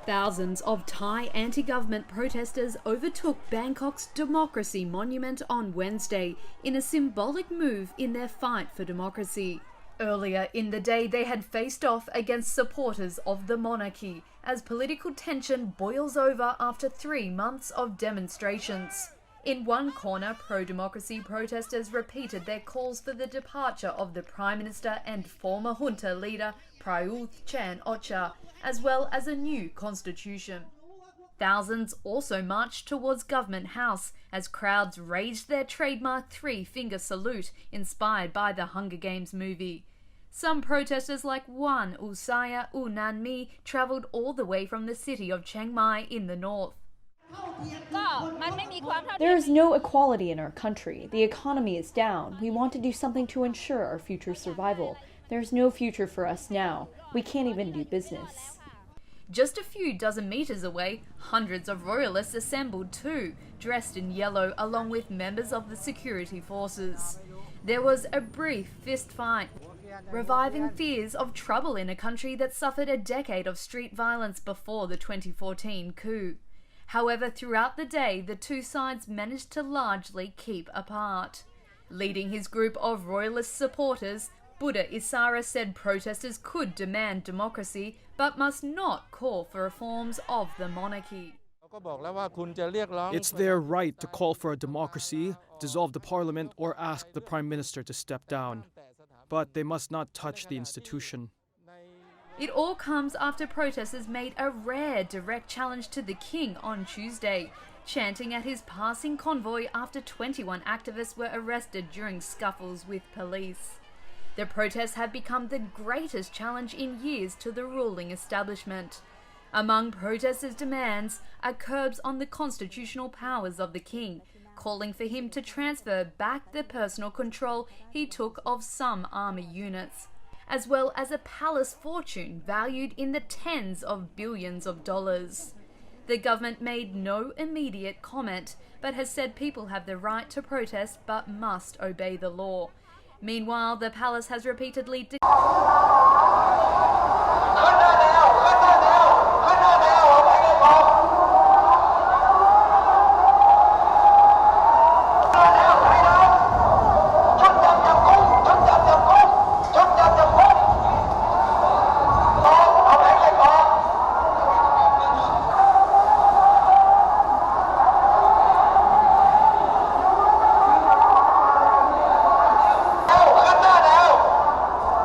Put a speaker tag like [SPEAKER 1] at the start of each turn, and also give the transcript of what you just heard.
[SPEAKER 1] Thousands of Thai anti-government protesters overtook Bangkok's Democracy Monument on Wednesday in a symbolic move in their fight for democracy. Earlier in the day, they had faced off against supporters of the monarchy as political tension boils over after 3 months of demonstrations. In one corner, pro-democracy protesters repeated their calls for the departure of the Prime Minister and former junta leader Prayut Chan-o-cha, as well as a new constitution. Thousands also marched towards Government House as crowds raised their trademark three-finger salute inspired by the Hunger Games movie. Some protesters like Wan Usaya Unanmi travelled all the way from the city of Chiang Mai in the north.
[SPEAKER 2] There is no equality in our country. The economy is down. We want to do something to ensure our future survival. There's no future for us now. We can't even do business.
[SPEAKER 1] Just a few dozen meters away, hundreds of royalists assembled too, dressed in yellow along with members of the security forces. There was a brief fistfight, reviving fears of trouble in a country that suffered a decade of street violence before the 2014 coup. However, throughout the day, the two sides managed to largely keep apart. Leading his group of royalist supporters, Buddha Isara said protesters could demand democracy, but must not call for reforms of the monarchy.
[SPEAKER 3] It's their right to call for a democracy, dissolve the parliament, or ask the Prime Minister to step down. But they must not touch the institution.
[SPEAKER 1] It all comes after protesters made a rare direct challenge to the king on Tuesday, chanting at his passing convoy after 21 activists were arrested during scuffles with police. The protests have become the greatest challenge in years to the ruling establishment. Among protesters' demands are curbs on the constitutional powers of the king, calling for him to transfer back the personal control he took of some army units, as well as a palace fortune valued in the tens of billions of dollars. The government made no immediate comment, but has said people have the right to protest but must obey the law. Meanwhile, the palace has repeatedly declared